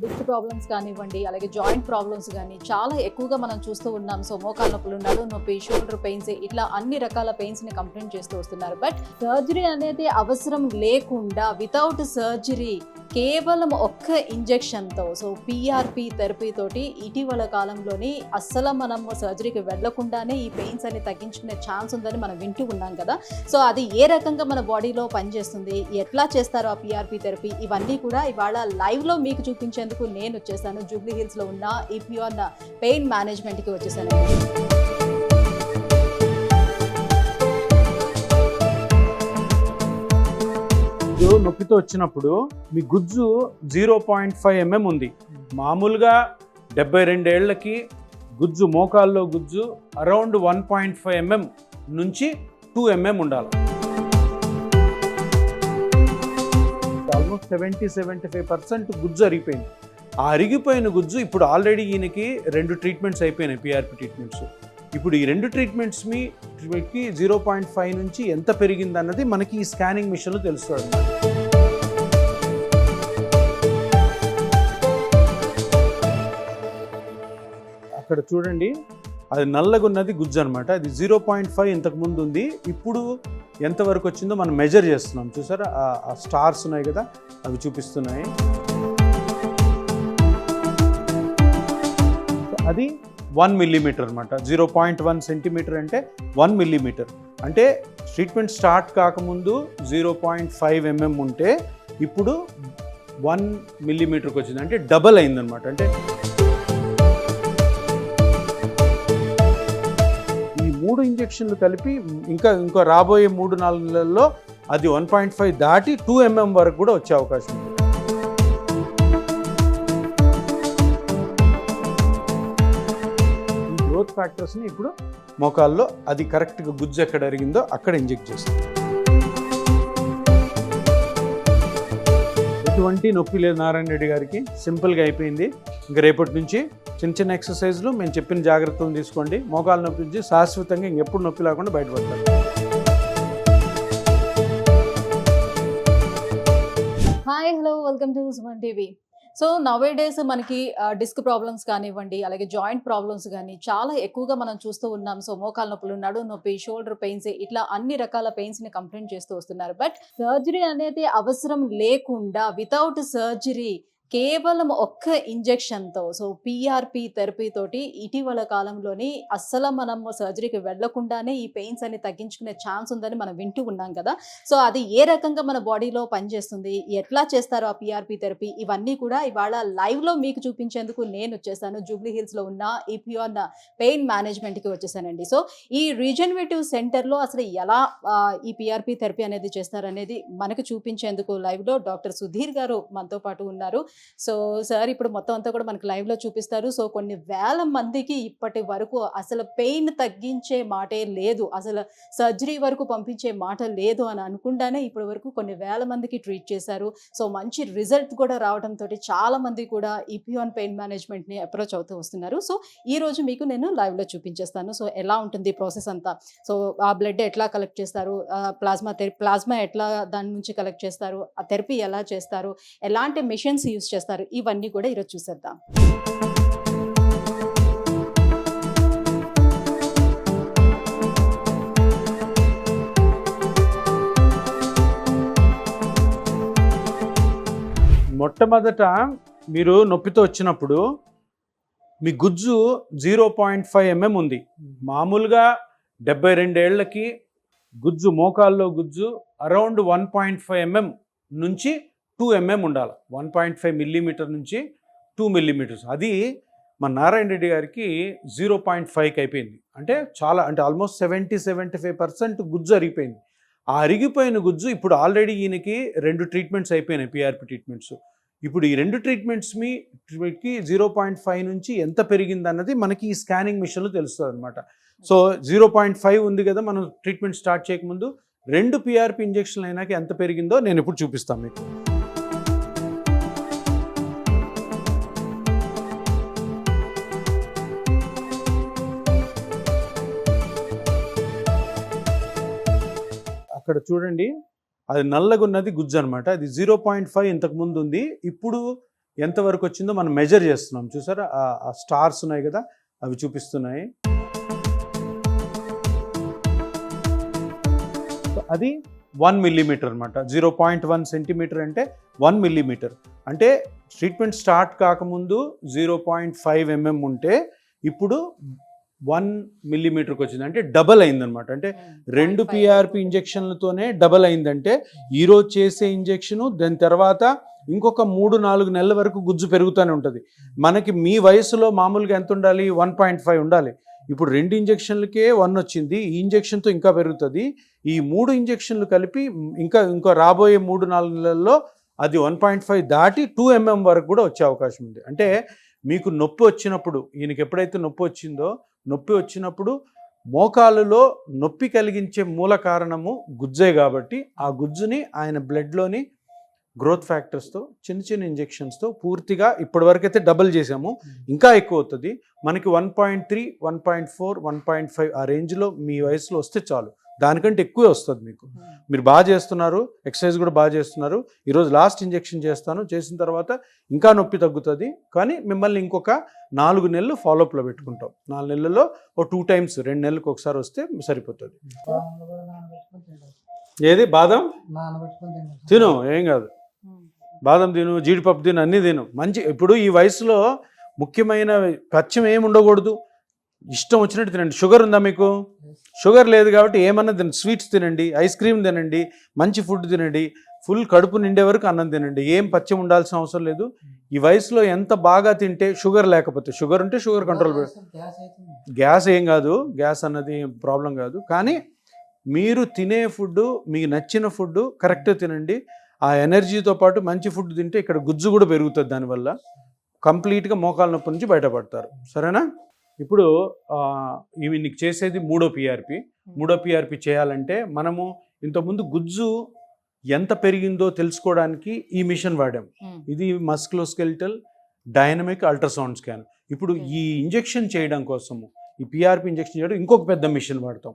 Disc problems కానివ్వండి, అలాగే joint problems కానీ చాలా ఎక్కువగా మనం చూస్తూ ఉన్నాం. సో మోకాళ్ళ నొప్పులు, నడుము నొప్పి, షోల్డర్ పెయిన్స్, ఇట్లా అన్ని రకాల పెయిన్స్ని కంప్లైంట్ చేస్తూ వస్తున్నారు. బట్ సర్జరీ అనేది అవసరం లేకుండా వితౌట్ సర్జరీ కేవలం ఒక్క ఇంజెక్షన్తో, సో పిఆర్పి థెరపీ తోటి ఇటీవల కాలంలోని అస్సలు మనం సర్జరీకి వెళ్లకుండానే ఈ పెయిన్స్ అని తగ్గించుకునే ఛాన్స్ ఉందని మనం వింటూ ఉన్నాం కదా. సో అది ఏ రకంగా మన బాడీలో పనిచేస్తుంది, ఎట్లా చేస్తారో ఆ పిఆర్పి థెరపీ, ఇవన్నీ కూడా ఇవాళ లైవ్లో మీకు చూపించేందుకు నేను వచ్చేసాను. జూబ్లీ హిల్స్లో ఉన్న ఈపిఆర్ పెయిన్ మేనేజ్మెంట్కి వచ్చేసాను. నొప్పితో వచ్చినప్పుడు మీ గుజ్జు 0.5 mm ఉంది. మామూలుగా 72 ఏళ్లకి గుజ్జు, మోకాల్లో గుజ్జు అరౌండ్ 1.5 mm నుంచి 2 mm ఉండాలి. ఆల్మోస్ట్ 70-75% గుజ్జు అరిగిపోయింది. ఆ అరిగిపోయిన గుజ్జు ఇప్పుడు ఆల్రెడీ ఈయనకి 2 ట్రీట్మెంట్స్ అయిపోయినాయి, పిఆర్పి ట్రీట్మెంట్స్. ఇప్పుడు ఈ 2 ట్రీట్మెంట్స్కి 0.5 నుంచి ఎంత పెరిగింది అన్నది మనకి ఈ స్కానింగ్ మిషన్లో తెలుస్తుంది. అక్కడ చూడండి, అది నల్లగున్నది గుజ్జు అనమాట. అది 0.5 ఇంతకు ముందు ఉంది, ఇప్పుడు ఎంతవరకు వచ్చిందో మనం మెజర్ చేస్తున్నాం. చూసారా, ఆ స్టార్స్ ఉన్నాయి కదా, అవి చూపిస్తున్నాయి. అది 1 millimeter అనమాట. 0.1 centimeter అంటే 1 millimeter. అంటే ట్రీట్మెంట్ స్టార్ట్ కాకముందు 0.5 mm ఉంటే ఇప్పుడు 1 millimeterకి వచ్చింది, అంటే డబల్ అయిందనమాట. అంటే ఈ 3 ఇంజెక్షన్లు కలిపి ఇంకా రాబోయే 3-4 నెలల్లో అది 1.5 దాటి 2 mm వరకు కూడా వచ్చే అవకాశం ఉంది. గ్రోత్ ఫ్యాక్టర్స్ని ఇప్పుడు మోకాల్లో అది కరెక్ట్గా గుజ్జు ఎక్కడ అరిగిందో అక్కడ ఇంజెక్ట్ చేస్తాం. ఎటువంటి నొప్పి లేదు నారాయణ రెడ్డి గారికి, సింపుల్గా అయిపోయింది. ఇంకా రేపటి నుంచి చిన్న చిన్న ఎక్సర్సైజ్లు మేము చెప్పిన జాగ్రత్తలు తీసుకోండి. మోకాళ్ళ నొప్పి నుంచి శాశ్వతంగా ఇంకెప్పుడు నొప్పి లేకుండా బయటపడతారు. Hi, hello, welcome to Suman TV. So nowadays మనకి డిస్క్ ప్రాబ్లమ్స్ కానివ్వండి, అలాగే జాయింట్ ప్రాబ్లమ్స్ కానీ చాలా ఎక్కువగా మనం చూస్తూ ఉన్నాం. సో మోకాళ్ళ నొప్పులు, నడుము నొప్పి, షోల్డర్ పెయిన్స్, ఇట్లా అన్ని రకాల పెయిన్స్ని కంప్లైంట్ చేస్తూ వస్తున్నారు. బట్ సర్జరీ అనేది అవసరం లేకుండా వితౌట్ సర్జరీ కేవలం ఒక్క ఇంజెక్షన్తో, సో పిఆర్పి థెరపీ తోటి ఇటీవల కాలంలోని అస్సలు మనం సర్జరీకి వెళ్లకుండానే ఈ పెయిన్స్ అని తగ్గించుకునే ఛాన్స్ ఉందని మనం వింటూ ఉన్నాం కదా. సో అది ఏ రకంగా మన బాడీలో పనిచేస్తుంది, ఎట్లా చేస్తారో ఆ పిఆర్పి థెరపీ, ఇవన్నీ కూడా ఇవాళ లైవ్లో మీకు చూపించేందుకు నేను వచ్చేసాను. జూబ్లీ హిల్స్లో ఉన్న ఈపిఆర్ పెయిన్ మేనేజ్మెంట్కి వచ్చేసానండి. సో ఈ రీజనరేటివ్ సెంటర్లో అసలు ఎలా ఈ పిఆర్పి థెరపీ అనేది చేస్తారనేది మనకు చూపించేందుకు లైవ్లో డాక్టర్ సుధీర్ గారు మనతో పాటు ఉన్నారు. సో సార్ ఇప్పుడు మొత్తం అంతా కూడా మనకు లైవ్లో చూపిస్తారు. సో కొన్ని వేల మందికి ఇప్పటి వరకు అసలు పెయిన్ తగ్గించే మాటే లేదు, అసలు సర్జరీ వరకు పంపించే మాట లేదు అని అనుకుండానే ఇప్పటి వరకు కొన్ని వేల మందికి ట్రీట్ చేశారు. సో మంచి రిజల్ట్ కూడా రావడంతో చాలా మంది కూడా ఈపిఆర్ పెయిన్ మేనేజ్మెంట్ని అప్రోచ్ అవుతూ వస్తున్నారు. సో ఈ రోజు మీకు నేను లైవ్లో చూపించేస్తాను. సో ఎలా ఉంటుంది ప్రాసెస్ అంతా, సో ఆ బ్లడ్ ఎట్లా కలెక్ట్ చేస్తారు, ప్లాస్మా ఎట్లా దాని నుంచి కలెక్ట్ చేస్తారు, ఆ థెరపీ ఎలా చేస్తారు, ఎలాంటి మిషన్స్ యూజ్ చేస్తారు, ఇవన్నీ కూడా ఈరోజు చూసేద్దాం. మొట్టమొదట మీరు నొప్పితో వచ్చినప్పుడు మీ గుజ్జు 0.5 mm ఉంది. మామూలుగా 72 ఏళ్లకి గుజ్జు, మోకాల్లో గుజ్జు అరౌండ్ 1.5 mm నుంచి 2 mm ఉండాలి. 1.5 mm నుంచి 2 mm. అది మన నారాయణ రెడ్డి గారికి 0.5కి అయిపోయింది. అంటే చాలా, అంటే ఆల్మోస్ట్ 70-75% గుజ్జు అరిగిపోయింది. ఆ అరిగిపోయిన గుజ్జు ఇప్పుడు ఆల్రెడీ ఈయనకి 2 ట్రీట్మెంట్స్ అయిపోయినాయి, పిఆర్పి ట్రీట్మెంట్స్. ఇప్పుడు ఈ 2 ట్రీట్మెంట్స్కి 0.5 నుంచి ఎంత పెరిగింది అన్నది మనకి ఈ స్కానింగ్ మిషన్లో తెలుస్తుంది అనమాట. సో 0.5 ఉంది కదా, మనం ట్రీట్మెంట్ స్టార్ట్ చేయకముందు 2 పిఆర్పి ఇంజెక్షన్లు అయినాక ఎంత పెరిగిందో నేను ఇప్పుడు చూపిస్తాను మీకు. అక్కడ చూడండి, అది నల్లగున్నది గుజ్జు అనమాట. అది 0.5 ఇంతకు ముందు ఉంది, ఇప్పుడు ఎంతవరకు వచ్చిందో మనం మెజర్ చేస్తున్నాం. చూసారా ఆ స్టార్స్ ఉన్నాయి కదా, అవి చూపిస్తున్నాయి. అది 1 మిల్లీమీటర్ అనమాట. 0.1 సెంటీమీటర్ అంటే 1 మిల్లీమీటర్. అంటే ట్రీట్మెంట్ స్టార్ట్ కాకముందు 0.5 mm ఉంటే ఇప్పుడు 1 మిల్లీమీటర్కి వచ్చింది, అంటే డబల్ అయిందనమాట. అంటే 2 PRP ఇంజెక్షన్లతోనే డబల్ అయిందంటే ఈరోజు చేసే ఇంజెక్షను దాని తర్వాత ఇంకొక 3-4 నెలల వరకు గుజ్జు పెరుగుతూనే ఉంటుంది. మనకి మీ వయసులో మామూలుగా ఎంత ఉండాలి? 1.5 ఉండాలి. ఇప్పుడు 2 ఇంజెక్షన్లకే 1 వచ్చింది. ఈ ఇంజెక్షన్తో ఇంకా పెరుగుతుంది. ఈ 3 ఇంజెక్షన్లు కలిపి ఇంకా రాబోయే 3-4 నెలల్లో అది 1.5 దాటి 2 mm వరకు కూడా వచ్చే అవకాశం ఉంది. అంటే మీకు నొప్పి వచ్చినప్పుడు, ఈయనకి ఎప్పుడైతే నొప్పి వచ్చిందో, నొప్పి వచ్చినప్పుడు మోకాలులో నొప్పి కలిగించే మూల కారణము గుజ్జే కాబట్టి ఆ గుజ్జుని ఆయన బ్లడ్లోని గ్రోత్ ఫ్యాక్టర్స్తో చిన్న చిన్న ఇంజెక్షన్స్తో పూర్తిగా ఇప్పటివరకు అయితే డబుల్ చేసాము, ఇంకా ఎక్కువ అవుతుంది. మనకి 1.3, 1.4, 1.5 ఆ రేంజ్లో మీ వయసులో వస్తే చాలు. దానికంటే ఎక్కువే వస్తుంది మీకు. మీరు బాగా చేస్తున్నారు, ఎక్సర్సైజ్ కూడా బాగా చేస్తున్నారు. ఈరోజు లాస్ట్ ఇంజెక్షన్ చేస్తాను, చేసిన తర్వాత ఇంకా నొప్పి తగ్గుతుంది. కానీ మిమ్మల్ని ఇంకొక 4 నెలలు ఫాలోఅప్లో పెట్టుకుంటాం. 4 నెలల్లో 2 times 2 నెలలకు ఒకసారి వస్తే సరిపోతుంది. ఏది బాదం తిను, ఏం కాదు. బాదం తిను, జీడిపప్పు తిను, అన్నీ తిను. మంచి ఇప్పుడు ఈ వయసులో ముఖ్యమైన పథ్యం ఏమి ఉండకూడదు. ఇష్టం వచ్చినట్టు తినండి. షుగర్ ఉందా మీకు? షుగర్ లేదు కాబట్టి ఏమన్నా తినండి. స్వీట్స్ తినండి, ఐస్ క్రీమ్ తినండి, మంచి ఫుడ్ తినండి, ఫుల్ కడుపు నిండే వరకు అన్నం తినండి. ఏం పథ్యం ఉండాల్సిన అవసరం లేదు. ఈ వయసులో ఎంత బాగా తింటే, షుగర్ లేకపోతే, షుగర్ ఉంటే షుగర్ కంట్రోల్. గ్యాస్ ఏం కాదు, గ్యాస్ అన్నది ప్రాబ్లం కాదు. కానీ మీరు తినే ఫుడ్, మీకు నచ్చిన ఫుడ్ కరెక్ట్గా తినండి. ఆ ఎనర్జీతో పాటు మంచి ఫుడ్ తింటే ఇక్కడ గుజ్జు కూడా పెరుగుతుంది. దానివల్ల కంప్లీట్గా మోకాల నొప్పి నుంచి బయటపడతారు. సరేనా? ఇప్పుడు నీకు చేసేది 3వ PRP. 3వ PRP చేయాలంటే మనము ఇంతకుముందు గుజ్జు ఎంత పెరిగిందో తెలుసుకోవడానికి ఈ మిషన్ వాడాం. ఇది మస్కులోస్కెలిటల్ డైనమిక్ అల్ట్రాసౌండ్ స్కాన్. ఇప్పుడు ఈ ఇంజెక్షన్ చేయడం కోసము, ఈ PRP ఇంజెక్షన్ చేయడం ఇంకొక పెద్ద మిషన్ వాడతాం.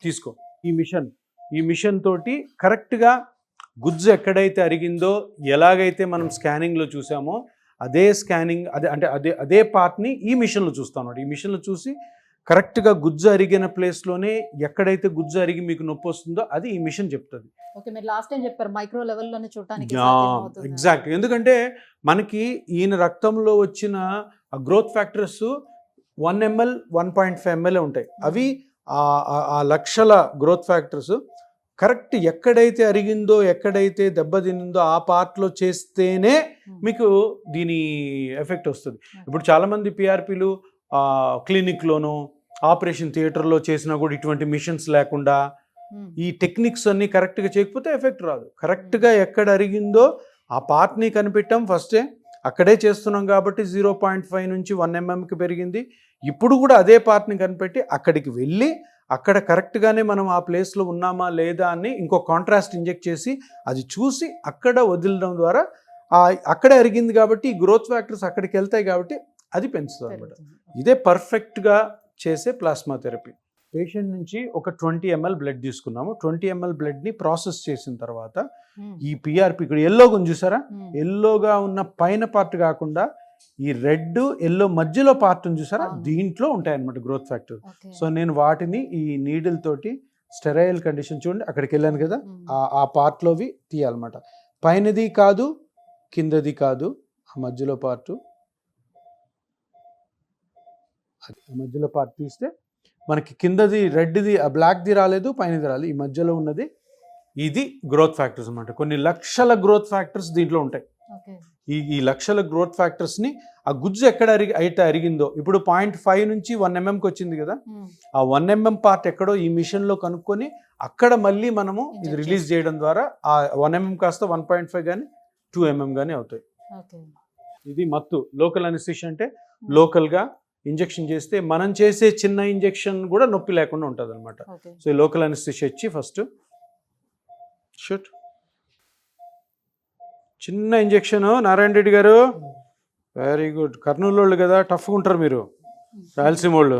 తీసుకో ఈ మిషన్ తోటి కరెక్ట్గా గుజ్జు ఎక్కడైతే అరిగిందో, ఎలాగైతే మనం స్కానింగ్లో చూసామో అదే స్కానింగ్, అదే పార్ట్ని ఈ మిషన్లో చూస్తాం అన్నమాట. ఈ మిషన్లో చూసి కరెక్ట్గా గుజ్జు అరిగిన ప్లేస్లోనే ఎక్కడైతే గుజ్జు అరిగి మీకు నొప్పి వస్తుందో అది ఈ మిషన్ చెప్తుంది. ఎగ్జాక్ట్. ఎందుకంటే మనకి ఈయన రక్తంలో వచ్చిన గ్రోత్ ఫ్యాక్టర్స్ 1 ml, 1.5 ml ఉంటాయి. అవి ఆ లక్షల గ్రోత్ ఫ్యాక్టర్స్ కరెక్ట్ ఎక్కడైతే అరిగిందో, ఎక్కడైతే దెబ్బతినిందో ఆ పార్ట్లో చేస్తేనే మీకు దీని ఎఫెక్ట్ వస్తుంది. ఇప్పుడు చాలామంది PRPలు క్లినిక్లోనూ ఆపరేషన్ థియేటర్లో చేసినా కూడా ఇటువంటి మిషన్స్ లేకుండా, ఈ టెక్నిక్స్ అన్నీ కరెక్ట్గా చేయకపోతే ఎఫెక్ట్ రాదు. కరెక్ట్గా ఎక్కడ అరిగిందో ఆ పార్ట్ని కనిపెట్టాం ఫస్టే, అక్కడే చేస్తున్నాం కాబట్టి 0.5 నుంచి 1 mmకి పెరిగింది. ఇప్పుడు కూడా అదే పార్ట్ని కనిపెట్టి అక్కడికి వెళ్ళి అక్కడ కరెక్ట్గానే మనం ఆ ప్లేస్లో ఉన్నామా లేదా అని ఇంకో కాంట్రాస్ట్ ఇంజెక్ట్ చేసి అది చూసి అక్కడ వదిలడం ద్వారా అక్కడే అరిగింది కాబట్టి ఈ గ్రోత్ ఫ్యాక్టర్స్ అక్కడికి వెళ్తాయి కాబట్టి అది పెంచుతుంది అనమాట. ఇదే పర్ఫెక్ట్గా చేసే ప్లాస్మా థెరపీ. పేషెంట్ నుంచి ఒక 20 ml బ్లడ్ తీసుకున్నాము. 20 ml బ్లడ్ని ప్రాసెస్ చేసిన తర్వాత ఈ PRP ఇక్కడ ఎల్లోగా ఉంది చూసారా, ఎల్లోగా ఉన్న పైన పార్ట్ కాకుండా ఈ రెడ్ ఎల్లో మధ్యలో పార్ట్ ఉంది చూసారా, దీంట్లో ఉంటాయి అన్నమాట గ్రోత్ ఫ్యాక్టర్. సో నేను వాటిని ఈ నీడిల్ తోటి స్టెరైల్ కండిషన్, చూడండి అక్కడికి వెళ్ళాను కదా, ఆ పార్ట్లోవి తీయాలన్నమాట. పైనది కాదు, కిందది కాదు, ఆ మధ్యలో పార్ట్, ఆ మధ్యలో పార్ట్ తీస్తే మనకి కిందది రెడ్ది, బ్లాక్ది రాలేదు, పైనది రాలేదు, ఈ మధ్యలో ఉన్నది ఇది గ్రోత్ ఫ్యాక్టర్స్ అన్నమాట. కొన్ని లక్షల గ్రోత్ ఫ్యాక్టర్స్ దీంట్లో ఉంటాయి. ఈ లక్షల గ్రోత్ ఫ్యాక్టర్స్ని ఆ గుజ్జు ఎక్కడ అయితే అరిగిందో, ఇప్పుడు 0.5 నుంచి 1 mmకి వచ్చింది కదా, ఆ 1 mm పార్ట్ ఎక్కడో ఈ మిషన్లో కనుక్కొని అక్కడ మళ్ళీ మనము ఇది రిలీజ్ చేయడం ద్వారా ఆ 1 mm కాస్త 1.5 కానీ 2 mm కానీ అవుతాయి. ఇది మత్తు. లోకల్ అనెస్థీషియా అంటే లోకల్గా ఇంజెక్షన్ చేస్తే మనం చేసే చిన్న ఇంజెక్షన్ కూడా నొప్పి లేకుండా ఉంటుంది అనమాట. సో ఈ లోకల్ అనెస్థీషియా ఇచ్చి ఫస్ట్ షూట్ చిన్న ఇంజెక్షన్. నారాయణ రెడ్డి గారు వెరీ గుడ్. కర్నూలు వాళ్ళు కదా, టఫ్గా ఉంటారు మీరు, రాయలసీమ వాళ్ళు.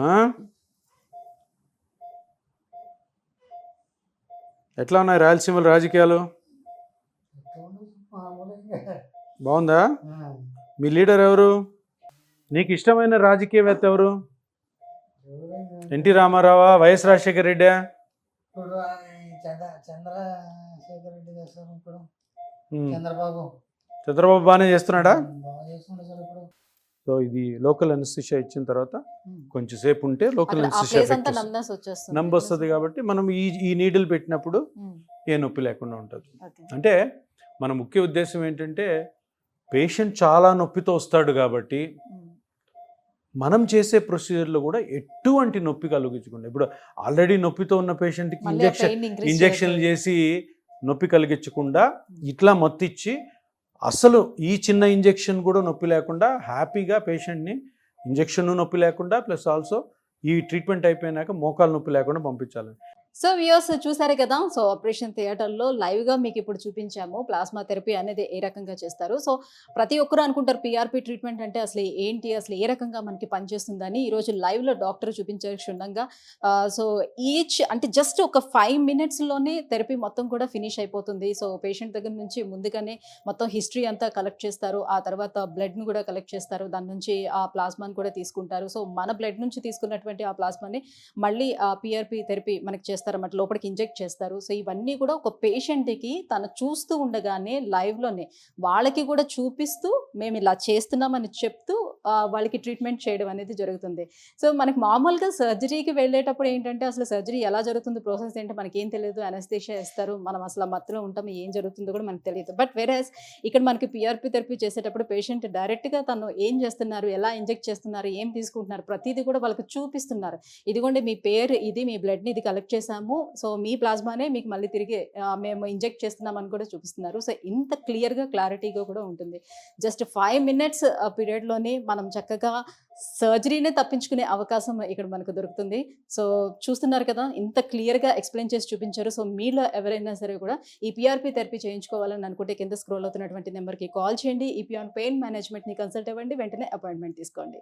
ఎట్లా ఉన్నాయి రాయలసీమలో రాజకీయాలు? బాగుందా? మీ లీడర్ ఎవరు? నీకు ఇష్టమైన రాజకీయవేత్త ఎవరు? ఎన్టీ రామారావా, వైఎస్ రాజశేఖర రెడ్డి? ఇప్పుడు చంద్రశేఖర్ రెడ్డి గారు సార్, ఇప్పుడు చంద్రబాబు బాగానే చేస్తున్నాడా? బాగా చేస్తుండే సార్ ఇప్పుడు. సో ఇది లోకల్ అనస్థిషియా ఇచ్చిన తర్వాత కొంచెం సేపు ఉంటే లోకల్ అక్కడ ఆ అనస్థిషియా ఫేస్ అంతా ఎఫెక్ట్ numbness వచ్చేస్తుంది. నంబర్ వస్తుంది కాబట్టి మనం ఈ నీడిల్ పెట్టినప్పుడు ఉమ్, ఏ నొప్పి లేకుండా ఉంటుంది. ఓకే. అంటే మన ముఖ్య ఉద్దేశం ఏంటంటే పేషెంట్ చాలా నొప్పితో వస్తాడు కాబట్టి ఉమ్, మనం చేసే ప్రొసీజర్లో కూడా ఎటువంటి నొప్పి కలిగించకుండా, ఇప్పుడు ఆల్రెడీ నొప్పితో ఉన్న పేషెంట్కి మళ్ళీ ఆ pain increase ఇంజెక్షన్లు చేయొద్దు. చేసి నొప్పి కలిగించకుండా ఇట్లా మత్తిచ్చి అసలు ఈ చిన్న ఇంజెక్షన్ కూడా నొప్పి లేకుండా హ్యాపీగా పేషెంట్ని ఇంజెక్షన్ నొప్పి లేకుండా ప్లస్ ఆల్సో ఈ ట్రీట్మెంట్ అయిపోయినాక మోకాలు నొప్పి లేకుండా పంపించాలి. సో వ్యూయర్స్ చూసారు కదా. సో ఆపరేషన్ థియేటర్లో లైవ్గా మీకు ఇప్పుడు చూపించాము ప్లాస్మా థెరపీ అనేది ఏ రకంగా చేస్తారు. సో ప్రతి ఒక్కరు అనుకుంటారు పిఆర్పి ట్రీట్మెంట్ అంటే అసలు ఏంటి, అసలు ఏ రకంగా మనకి పనిచేస్తుందని. ఈరోజు లైవ్లో డాక్టర్ చూపించారు క్షుణ్ణంగా. సో ఈచ్ అంటే జస్ట్ ఒక 5 minutesలోనే థెరపీ మొత్తం కూడా ఫినిష్ అయిపోతుంది. సో పేషెంట్ దగ్గర నుంచి ముందుగానే మొత్తం హిస్టరీ అంతా కలెక్ట్ చేస్తారు. ఆ తర్వాత బ్లడ్ను కూడా కలెక్ట్ చేస్తారు. దాని నుంచి ఆ ప్లాస్మాని కూడా తీసుకుంటారు. సో మన బ్లడ్ నుంచి తీసుకున్నటువంటి ఆ ప్లాస్మాని మళ్ళీ ఆ పిఆర్పి థెరపీ మనకి చేస్తారు అన్నమాట, లోపలికి ఇంజెక్ట్ చేస్తారు. సో ఇవన్నీ కూడా ఒక పేషెంట్కి తను చూస్తూ ఉండగానే లైవ్లోనే వాళ్ళకి కూడా చూపిస్తూ మేము ఇలా చేస్తున్నామని చెప్తూ వాళ్ళకి ట్రీట్మెంట్ చేయడం అనేది జరుగుతుంది. సో మనకి మామూలుగా సర్జరీకి వెళ్ళేటప్పుడు ఏంటంటే అసలు సర్జరీ ఎలా జరుగుతుంది, ప్రాసెస్ ఏంటో మనకి ఏం తెలియదు. అనస్థీషియా ఇస్తారు, మనం అసలు మత్తులో ఉంటాం, ఏం జరుగుతుందో కూడా మనకు తెలియదు. బట్ వేరేస్ ఇక్కడ మనకి పిఆర్పి థెరపీ చేసేటప్పుడు పేషెంట్ డైరెక్ట్గా తను ఏం చేస్తున్నారు, ఎలా ఇంజెక్ట్ చేస్తున్నారు, ఏం తీసుకుంటున్నారు, ప్రతిదీ కూడా వాళ్ళకి చూపిస్తున్నారు. ఇదిగోండి మీ పేరు ఇది, మీ బ్లడ్ని ఇది కలెక్ట్ చేసాము, సో మీ ప్లాస్మానే మీకు మళ్ళీ తిరిగి మేము ఇంజెక్ట్ చేస్తున్నామని కూడా చూపిస్తున్నారు. సో ఇంత క్లియర్గా క్లారిటీగా కూడా ఉంటుంది. జస్ట్ 5 minutes పీరియడ్లోనే మనం చక్కగా సర్జరీనే తప్పించుకునే అవకాశం ఇక్కడ మనకు దొరుకుతుంది. సో చూస్తున్నారు కదా, ఇంత క్లియర్గా ఎక్స్ప్లెయిన్ చేసి చూపించారు. సో మీలో ఎవరైనా సరే కూడా ఈ పిఆర్పి థెరపీ చేయించుకోవాలని అనుకుంటే కింద స్క్రోల్ అవుతున్నటువంటి నెంబర్కి కాల్ చేయండి. ఈపీ ఆన్ పెయిన్ మేనేజ్మెంట్ని కన్సల్ట్ అవ్వండి, వెంటనే అపాయింట్మెంట్ తీసుకోండి.